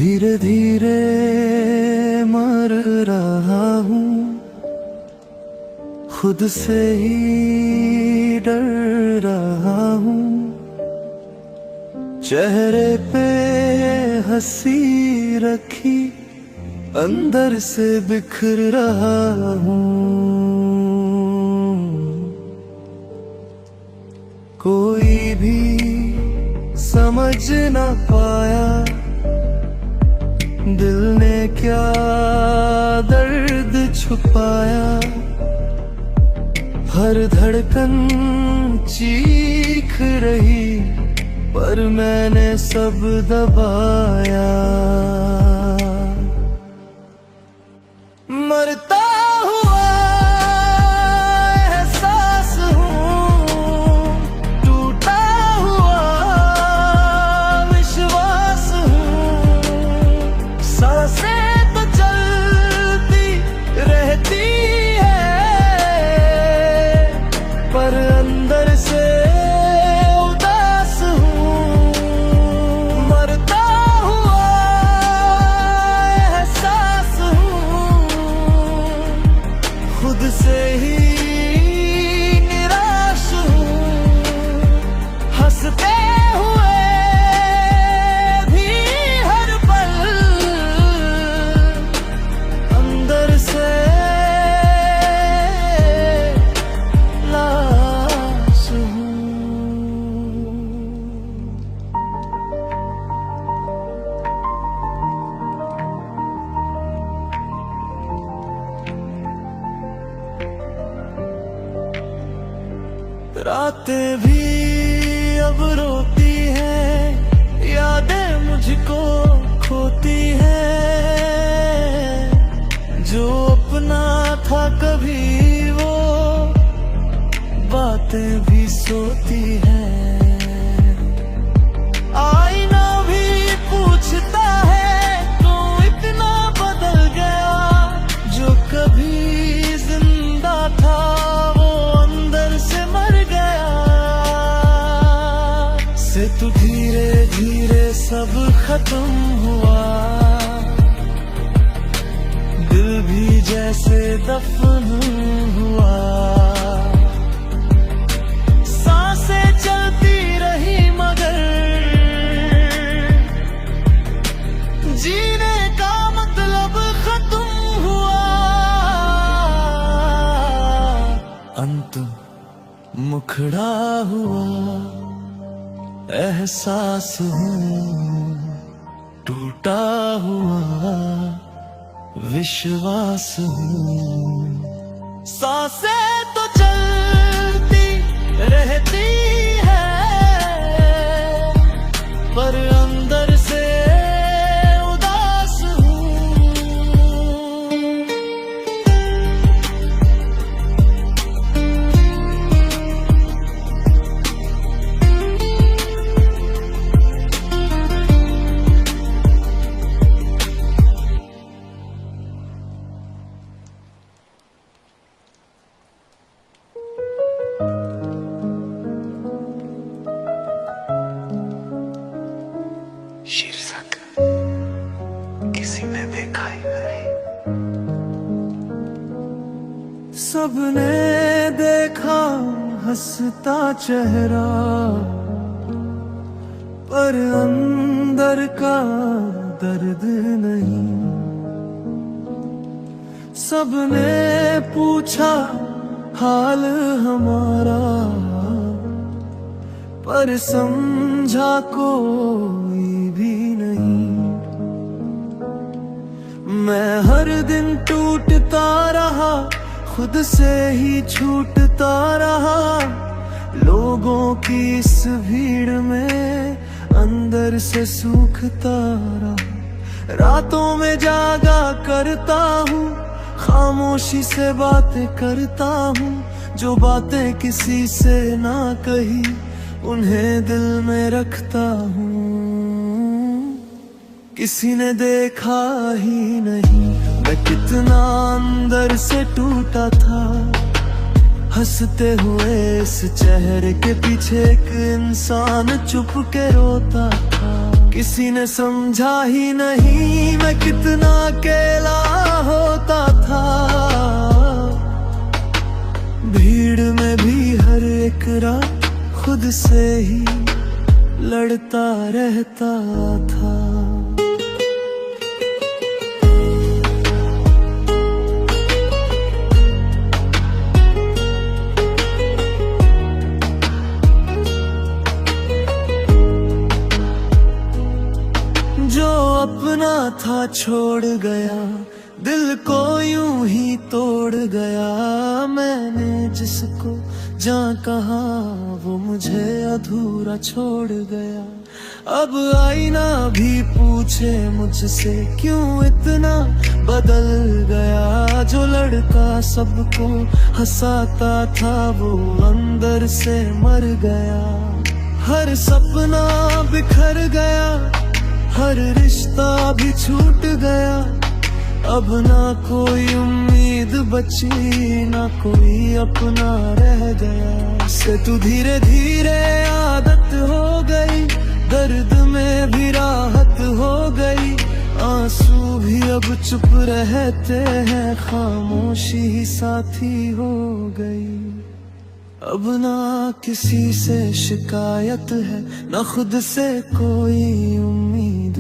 धीरे धीरे मर रहा हूँ, खुद से ही डर रहा हूँ। चेहरे पे हंसी रखी, अंदर से बिखर रहा हूँ। कोई भी समझ ना पाया, दिल ने क्या दर्द छुपाया। हर धड़कन चीख रही, पर मैंने सब दबाया। मरता हुआ एहसास हूँ, टूटा हुआ विश्वास हूँ। सांसें तो चलती रहती है, पर अंदर से उदास हूँ। मरता हुआ एहसास हूँ, खुद से ही निराश हूँ। हंसते हुए भी हर पल अंदर से लाश हूँ। रातें भी अब रोती हैं, यादें मुझको खोती हैं। जो अपना था कभी वो बातें भी सोती हैं। आईना भी पूछता है, क्यों इतना बदल गया। जो कभी जिंदा था वो अंदर से मर गया। से तू धीरे धीरे सब खत्म हुआ, दिल भी जैसे दफन हुआ। सांसें चलती रही मगर जीने का मतलब खत्म हुआ। अंत मुखड़ा हुआ एहसास हूँ, टूटा हुआ विश्वास हूँ। सांसें तो चलती रहती है, पर अंदर से उदास हूँ। शीर्षक किसी ने देखा ही नहीं। सबने देखा हंसता चेहरा, पर अंदर का दर्द नहीं। सबने पूछा हाल हमारा, पर समझा कोई भी नहीं। मैं हर दिन टूटता रहा, खुद से ही छूटता रहा। लोगों की इस भीड़ में अंदर से सूखता रहा। रातों में जागा करता हूँ, खामोशी से बातें करता हूँ। जो बातें किसी से ना कही, उन्हें दिल में रखता हूँ। किसी ने देखा ही नहीं मैं कितना अंदर से टूटा था। हंसते हुए इस चेहरे के पीछे एक इंसान चुप के रोता था। किसी ने समझा ही नहीं मैं कितना अकेला होता था। भीड़ में भी हर एक रात खुद से ही लड़ता रहता था। जो अपना था छोड़ गया, दिल को यूं ही तोड़ गया। मैंने जिसको जहाँ कहा वो मुझे अधूरा छोड़ गया। अब आईना भी पूछे मुझसे क्यों इतना बदल गया। जो लड़का सबको हंसाता था वो अंदर से मर गया। हर सपना बिखर गया, हर रिश्ता भी छूट गया। अब ना कोई उम्मीद बची, ना कोई अपना रह गया। से तू धीरे धीरे आदत हो गई, दर्द में भी राहत हो गई। आंसू भी अब चुप रहते हैं, खामोशी ही साथी हो गई। अब ना किसी से शिकायत है, ना खुद से कोई उम्मीद।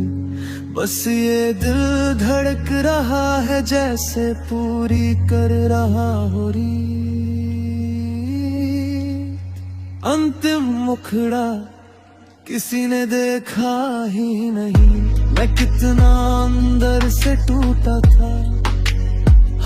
बस ये दिल धड़क रहा है जैसे पूरी कर रहा हो रीत। अंतिम मुखड़ा किसी ने देखा ही नहीं, मैं कितना अंदर से टूटा था।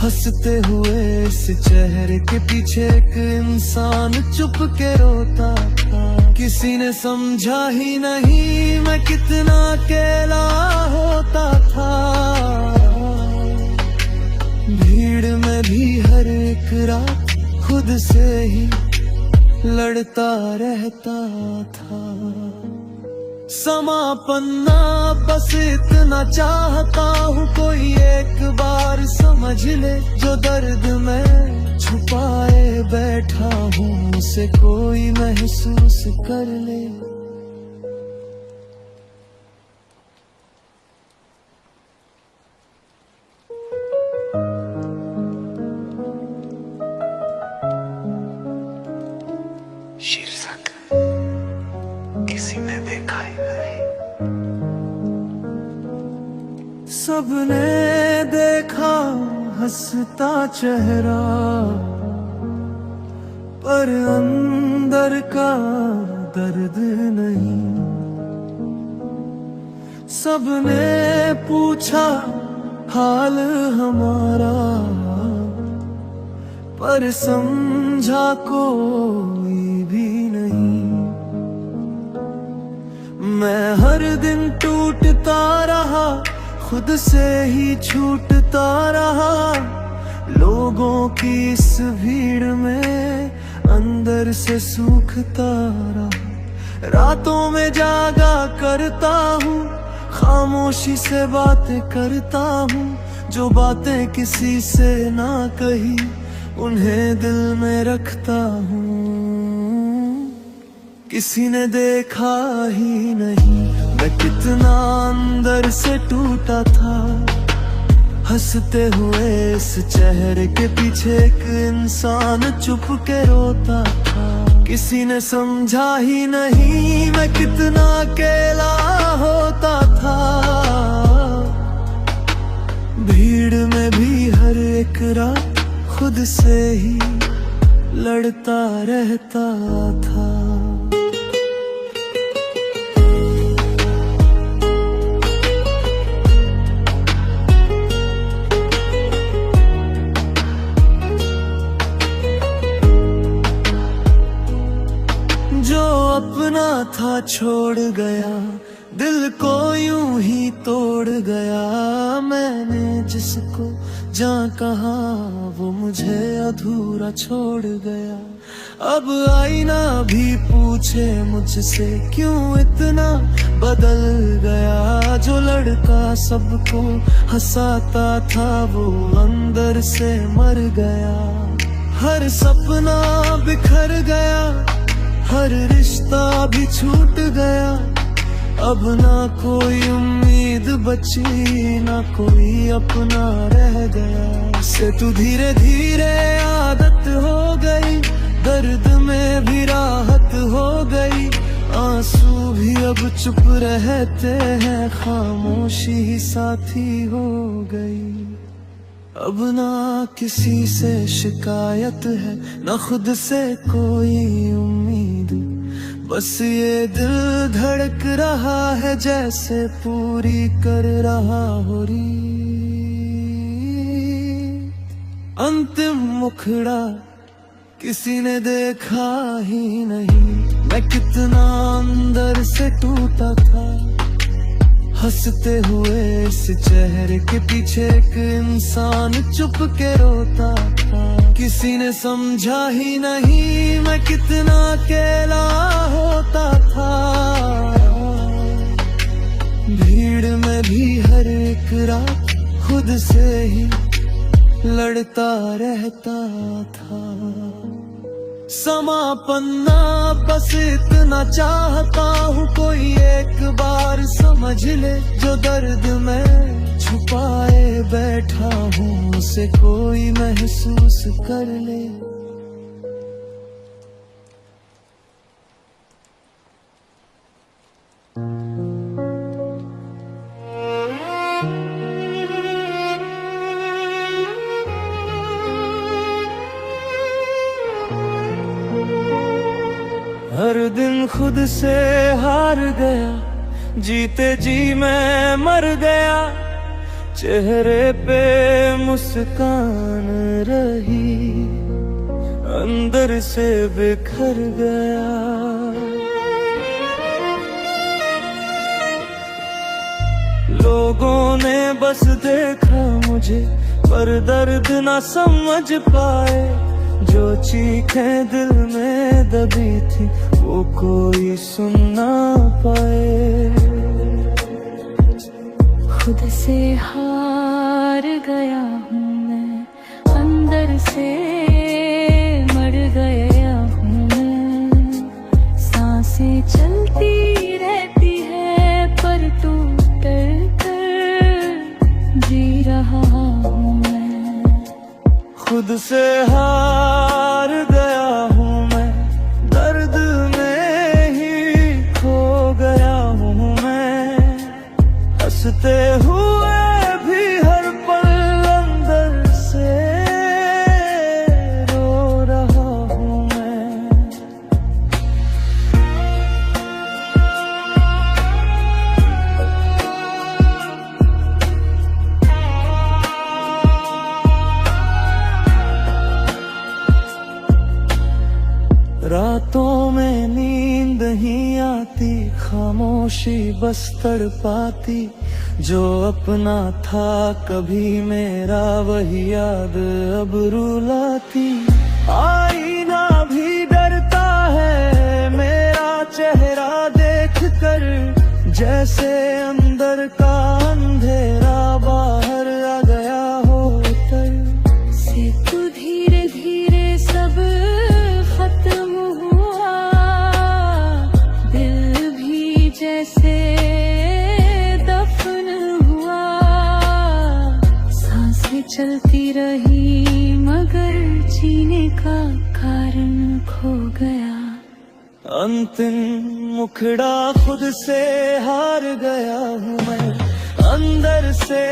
हंसते हुए इस चेहरे के पीछे एक इंसान चुप के रोता था। किसी ने समझा ही नहीं मैं कितना अकेला होता था। भीड़ में भी हर एक रात खुद से ही लड़ता रहता था। समापन्ना बस इतना चाहता हूँ कोई एक बार समझ ले। जो दर्द में छुपाए बैठा हूँ उसे कोई महसूस कर ले। शीर्षक किसी ने देखा ही नहीं। सबने देखा हंसता चेहरा, पर अंदर का दर्द नहीं। सबने पूछा हाल हमारा, पर समझा कोई भी नहीं। मैं हर दिन टूटता रहा, खुद से ही छूटता रहा। लोगों की इस भीड़ में अंदर से सूखता रहा। रातों में जागा करता हूँ, खामोशी से बातें करता हूँ। जो बातें किसी से ना कही उन्हें दिल में रखता हूँ। किसी ने देखा ही नहीं मैं कितना अंदर से टूटा था। हंसते हुए इस चेहरे के पीछे एक इंसान चुप के रोता था। किसी ने समझा ही नहीं मैं कितना अकेला होता था। भीड़ में भी हर एक रात खुद से ही लड़ता रहता था। जो अपना था छोड़ गया, दिल को यूं ही तोड़ गया। मैंने जिसको जहाँ कहा वो मुझे अधूरा छोड़ गया। अब आईना भी पूछे मुझसे क्यों इतना बदल गया। जो लड़का सबको हंसाता था वो अंदर से मर गया। हर सपना बिखर गया, हर रिश्ता भी छूट गया। अब ना कोई उम्मीद बची, ना कोई अपना रह गया। से तू धीरे धीरे आदत हो गई, दर्द में भी राहत हो गई। आंसू भी अब चुप रहते हैं, खामोशी ही साथी हो गई। अब ना किसी से शिकायत है, ना खुद से कोई उम्मीद। बस ये दिल धड़क रहा है, जैसे पूरी कर रहा हो रीत। अंतिम मुखड़ा किसी ने देखा ही नहीं, मैं कितना अंदर से टूटा था। हंसते हुए इस चेहरे के पीछे एक इंसान चुप के रोता था। किसी ने समझा ही नहीं मैं कितना अकेला होता था। भीड़ में भी हर एक रात खुद से ही लड़ता रहता था। समा पन्ना बस इतना चाहता हूँ, कोई एक बार समझ ले। जो दर्द मैं छुपाए बैठा हूँ, उसे कोई महसूस कर ले। हर दिन खुद से हार गया, जीते जी मैं मर गया। चेहरे पे मुस्कान रही, अंदर से बिखर गया। लोगों ने बस देखा मुझे, पर दर्द ना समझ पाए। जो चीखें दिल में दबी थी, वो कोई सुन ना पाए। खुद से हार गया हूँ मैं, अंदर से मर गया हूँ मैं। सांसें चलती रहती है, पर टूट कर जी रहा हूँ मैं। खुद से हार गया हूँ मैं, दर्द में ही खो गया हूँ मैं। हंसते हुए भी हर पल अंदर से रो रहा हूँ मैं। रातों में नींद ही आती, खामोशी बस तड़पाती। जो अपना था कभी मेरा, वही याद अब रुलाती। आईना भी डरता है मेरा चेहरा देख कर, जैसे अंदर का अंधेरा बाहर आ गया हो उतर। से तू धीरे धीरे सब खत्म हुआ, दिल भी जैसे दफन हुआ। सांसें चलती रही, मगर जीने का कारण खो गया। अंतिम मुखड़ा खुद से हार गया हूँ मैं, अंदर से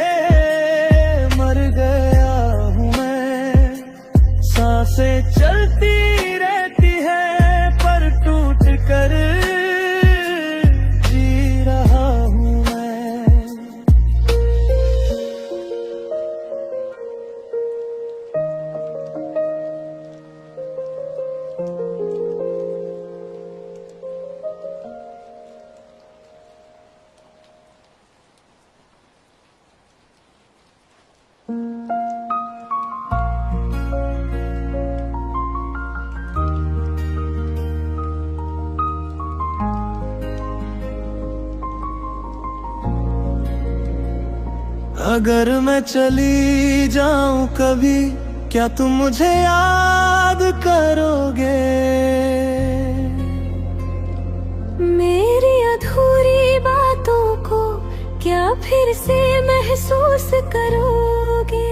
मर गया हूँ मैं। सांसें चलती रहती है, पर टूट कर जी रहा हूँ मैं। अगर मैं चली जाऊं कभी, क्या तुम मुझे याद करोगे? मेरी अधूरी बात फिर से महसूस करोगे।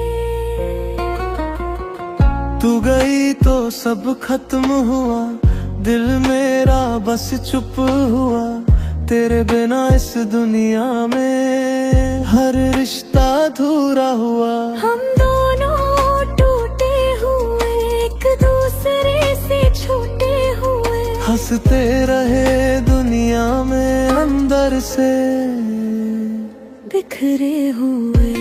तू गई तो सब खत्म हुआ, दिल मेरा बस चुप हुआ। तेरे बिना इस दुनिया में हर रिश्ता अधूरा हुआ। हम दोनों टूटे हुए, एक दूसरे से छूटे हुए। हंसते रहे दुनिया में अंदर से बिखरे हुए।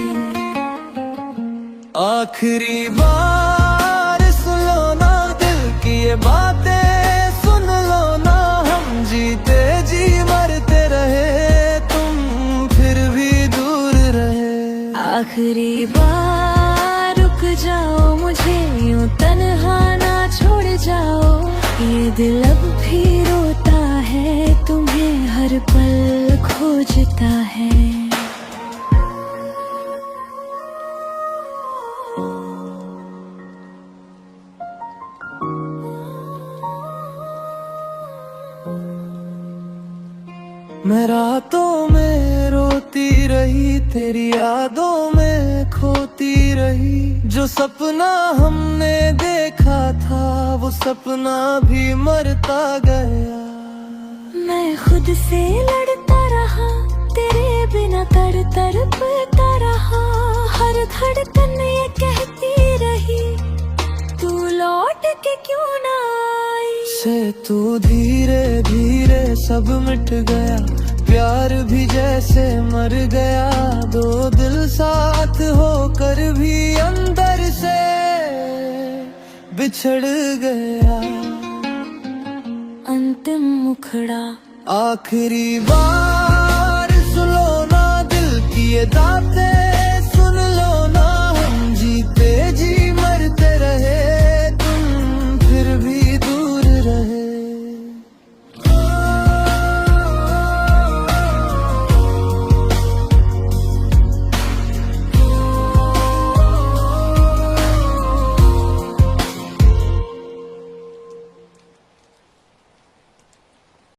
आखिरी बार सुन लो ना दिल की ये बातें, सुन लो ना हम जीते जी मरते रहे, तुम फिर भी दूर रहे। आखिरी बार रुक जाओ, मुझे यूं तन्हा ना छोड़ जाओ। ये दिल अब भी रोता है, तुम्हें हर पल खोजता है। मैं रातों में रोती रही, तेरी यादों में खोती रही। जो सपना हमने देखा था वो सपना भी मरता गया। मैं खुद से लड़ता रहा, तेरे बिना तड़पता रहा। हर धड़कन ये कहती रही, तू लौट के क्यों ना आई। से तू धीरे धीरे सब मिट गया, प्यार भी जैसे मर गया। दो दिल साथ होकर भी अंदर से बिछड़ गया। अंतिम मुखड़ा आखिरी बार सुनो ना दिल की ये बातें,